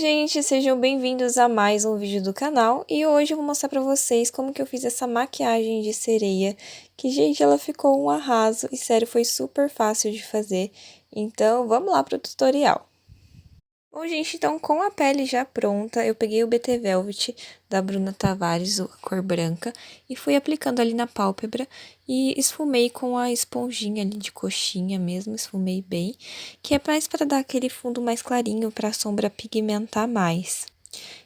gente, sejam bem-vindos a mais um vídeo do canal e hoje eu vou mostrar pra vocês como que eu fiz essa maquiagem de sereia, que gente, ela ficou um arraso e sério, foi super fácil de fazer, então vamos lá pro tutorial. Bom, gente, então com a pele já pronta, eu peguei o BT Velvet da Bruna Tavares, a cor branca, e fui aplicando ali na pálpebra e esfumei com a esponjinha ali de coxinha mesmo, esfumei bem, que é mais para dar aquele fundo mais clarinho para a sombra pigmentar mais.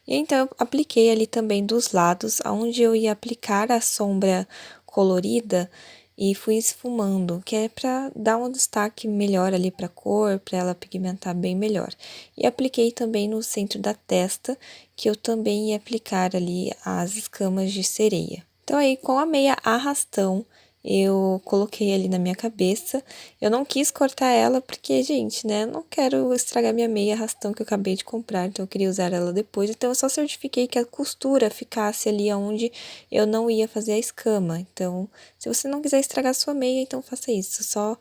E então eu apliquei ali também dos lados, onde eu ia aplicar a sombra colorida e fui esfumando, que é para dar um destaque melhor ali para a cor, para ela pigmentar bem melhor. E apliquei também no centro da testa, que eu também ia aplicar ali as escamas de sereia. Então aí com a meia arrastão, eu coloquei ali na minha cabeça. Eu não quis cortar ela porque, gente, né, eu não quero estragar minha meia arrastão que eu acabei de comprar, então eu queria usar ela depois. Então eu só certifiquei que a costura ficasse ali onde eu não ia fazer a escama. Então, se você não quiser estragar sua meia, então faça isso. Só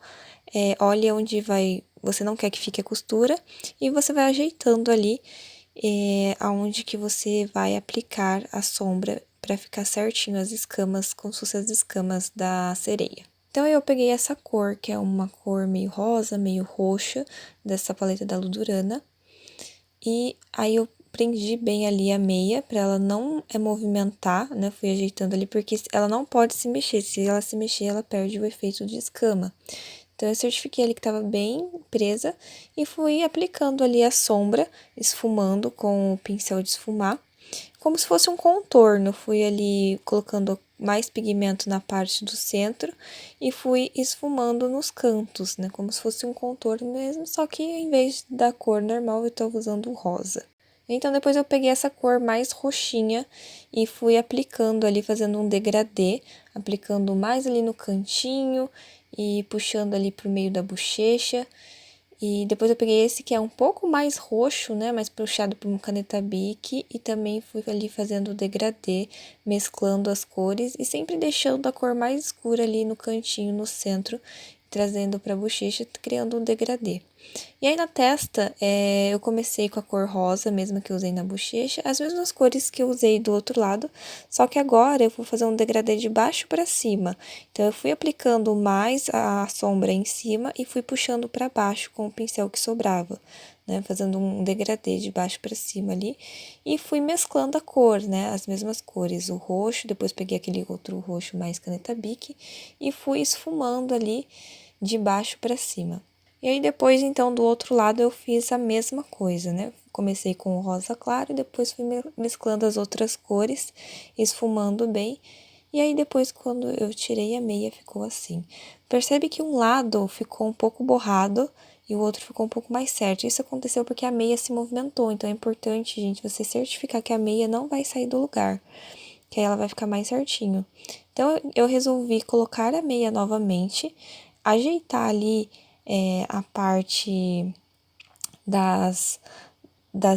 olhe onde você não quer que fique a costura e você vai ajeitando ali aonde que você vai aplicar a sombra para ficar certinho as escamas, como se fossem as escamas da sereia. Então, eu peguei essa cor, que é uma cor meio rosa, meio roxa, dessa paleta da Ludurana. E aí, eu prendi bem ali a meia, para ela não movimentar, né? Fui ajeitando ali, porque ela não pode se mexer. Se ela se mexer, ela perde o efeito de escama. Então, eu certifiquei ali que estava bem presa e fui aplicando ali a sombra, esfumando com o pincel de esfumar, como se fosse um contorno. Fui ali colocando mais pigmento na parte do centro e fui esfumando nos cantos, né? Como se fosse um contorno mesmo, só que em vez da cor normal eu estou usando o rosa. Então, depois eu peguei essa cor mais roxinha e fui aplicando ali, fazendo um degradê, aplicando mais ali no cantinho e puxando ali pro meio da bochecha. E depois eu peguei esse que é um pouco mais roxo, né, mais puxado por uma caneta Bic, e também fui ali fazendo o degradê, mesclando as cores e sempre deixando a cor mais escura ali no cantinho, no centro, trazendo para a bochecha, criando um degradê. E aí na testa, eu comecei com a cor rosa, mesmo que eu usei na bochecha, as mesmas cores que eu usei do outro lado, só que agora eu vou fazer um degradê de baixo para cima. Então, eu fui aplicando mais a sombra em cima e fui puxando para baixo com o pincel que sobrava, né? Fazendo um degradê de baixo para cima ali. E fui mesclando a cor, né? As mesmas cores, o roxo, depois peguei aquele outro roxo mais caneta Bic e fui esfumando ali de baixo para cima. E aí, depois, então, do outro lado, eu fiz a mesma coisa, né? Comecei com o rosa claro e depois fui mesclando as outras cores, esfumando bem. E aí, depois, quando eu tirei a meia, ficou assim. Percebe que um lado ficou um pouco borrado e o outro ficou um pouco mais certo. Isso aconteceu porque a meia se movimentou, então é importante, gente, você certificar que a meia não vai sair do lugar, que aí ela vai ficar mais certinho. Então, eu resolvi colocar a meia novamente, ajeitar ali a parte das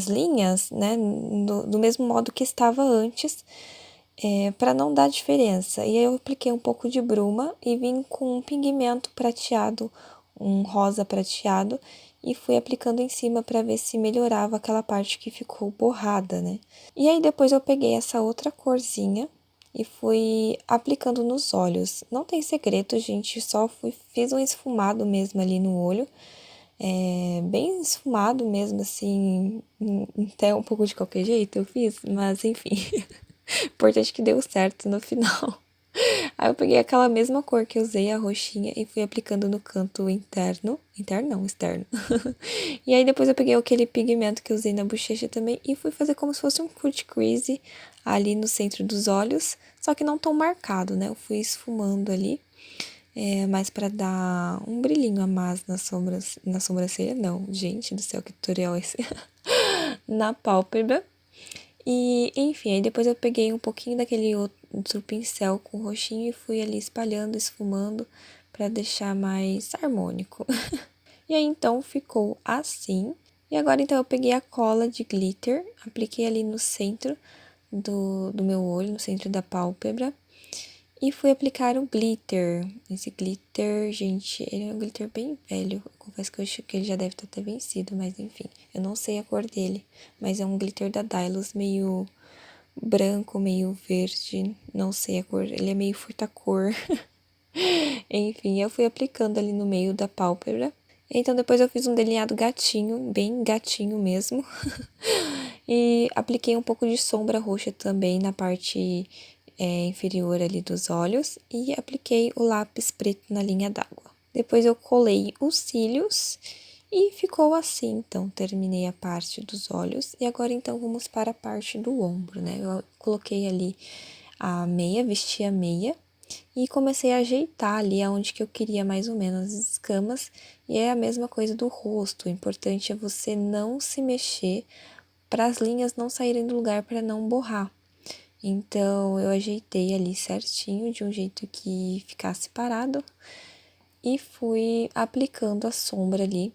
linhas, né, do mesmo modo que estava antes, para não dar diferença. E aí eu apliquei um pouco de bruma e vim com um pigmento prateado, um rosa prateado, e fui aplicando em cima para ver se melhorava aquela parte que ficou borrada, né. E aí depois eu peguei essa outra corzinha e fui aplicando nos olhos. Não tem segredo, gente, só fiz um esfumado mesmo ali no olho, bem esfumado mesmo, assim, até um pouco de qualquer jeito eu fiz, mas enfim, importante que deu certo no final. Aí eu peguei aquela mesma cor que eu usei, a roxinha, e fui aplicando no canto interno não, externo. E aí depois eu peguei aquele pigmento que eu usei na bochecha também e fui fazer como se fosse um cut crease ali no centro dos olhos, só que não tão marcado, né? Eu fui esfumando ali, mais para dar um brilhinho a mais na sobrancelha, não, gente do céu, que tutorial é esse? Na pálpebra. E, enfim, aí depois eu peguei um pouquinho daquele outro pincel com roxinho e fui ali espalhando, esfumando, para deixar mais harmônico. E aí, então, ficou assim. E agora, então, eu peguei a cola de glitter, apliquei ali no centro do meu olho, no centro da pálpebra, e fui aplicar o glitter. Esse glitter, gente, ele é um glitter bem velho. Eu confesso confesso que eu acho que ele já deve estar até vencido, mas enfim. Eu não sei a cor dele, mas é um glitter da Dylos, meio branco, meio verde, não sei a cor. Ele é meio furta-cor. Enfim, eu fui aplicando ali no meio da pálpebra. Então, depois eu fiz um delineado gatinho, bem gatinho mesmo. E apliquei um pouco de sombra roxa também na parte inferior ali dos olhos. E apliquei o lápis preto na linha d'água. Depois eu colei os cílios e ficou assim. Então, terminei a parte dos olhos. E agora, então, vamos para a parte do ombro, né? Eu coloquei ali a meia, vesti a meia. E comecei a ajeitar ali aonde que eu queria mais ou menos as escamas. E é a mesma coisa do rosto. O importante é você não se mexer para as linhas não saírem do lugar para não borrar. Então, eu ajeitei ali certinho, de um jeito que ficasse parado. E fui aplicando a sombra ali,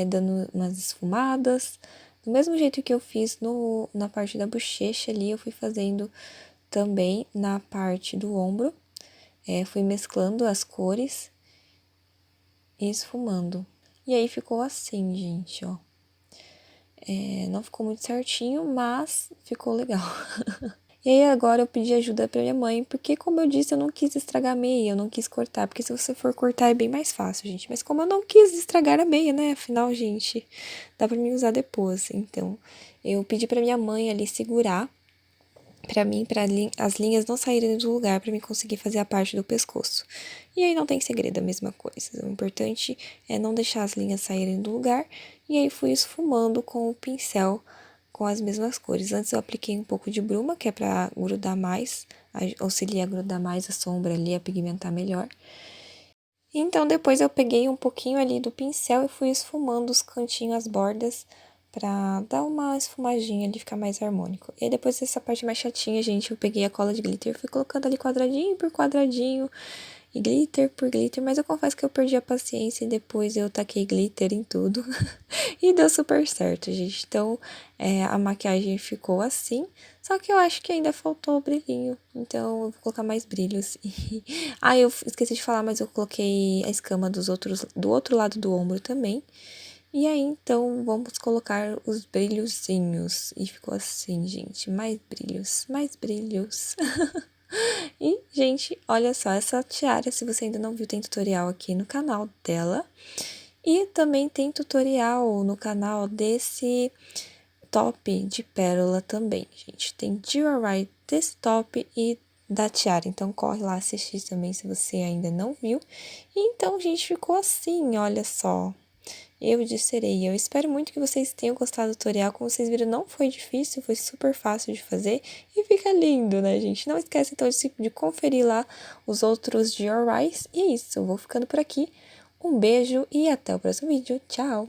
dando umas esfumadas. Do mesmo jeito que eu fiz na parte da bochecha ali, eu fui fazendo também na parte do ombro. Fui mesclando as cores e esfumando. E aí ficou assim, gente, ó. Não ficou muito certinho, mas ficou legal. E aí agora eu pedi ajuda pra minha mãe, porque como eu disse, eu não quis estragar a meia, eu não quis cortar, porque se você for cortar é bem mais fácil, gente. Mas como eu não quis estragar a meia, né, afinal, gente, dá pra mim usar depois. Então, eu pedi pra minha mãe ali segurar pra mim, as linhas não saírem do lugar pra mim conseguir fazer a parte do pescoço. E aí não tem segredo, a mesma coisa. O importante é não deixar as linhas saírem do lugar. E aí fui esfumando com o pincel com as mesmas cores. Antes eu apliquei um pouco de bruma, que é pra grudar mais, auxiliar a grudar mais a sombra ali, a pigmentar melhor. Então, depois eu peguei um pouquinho ali do pincel e fui esfumando os cantinhos, as bordas, pra dar uma esfumadinha ali, ficar mais harmônico. E aí, depois dessa parte mais chatinha, gente, eu peguei a cola de glitter, fui colocando ali quadradinho por quadradinho, e glitter por glitter, mas eu confesso que eu perdi a paciência e depois eu taquei glitter em tudo. E deu super certo, gente. Então, a maquiagem ficou assim, só que eu acho que ainda faltou brilhinho. Então, eu vou colocar mais brilhos. Eu esqueci de falar, mas eu coloquei a escama do outro lado do ombro também. E aí, então, vamos colocar os brilhozinhos. E ficou assim, gente, mais brilhos, mais brilhos. E, gente, olha só, essa tiara, se você ainda não viu, tem tutorial aqui no canal dela. E também tem tutorial no canal desse top de pérola também, gente. Tem DIY desse top e da tiara, então corre lá assistir também se você ainda não viu. E então, gente, ficou assim, olha só. Eu de sereia. Eu espero muito que vocês tenham gostado do tutorial. Como vocês viram, não foi difícil, foi super fácil de fazer. E fica lindo, né, gente? Não esquece, então, de conferir lá os outros DIYs. E é isso, eu vou ficando por aqui. Um beijo e até o próximo vídeo. Tchau!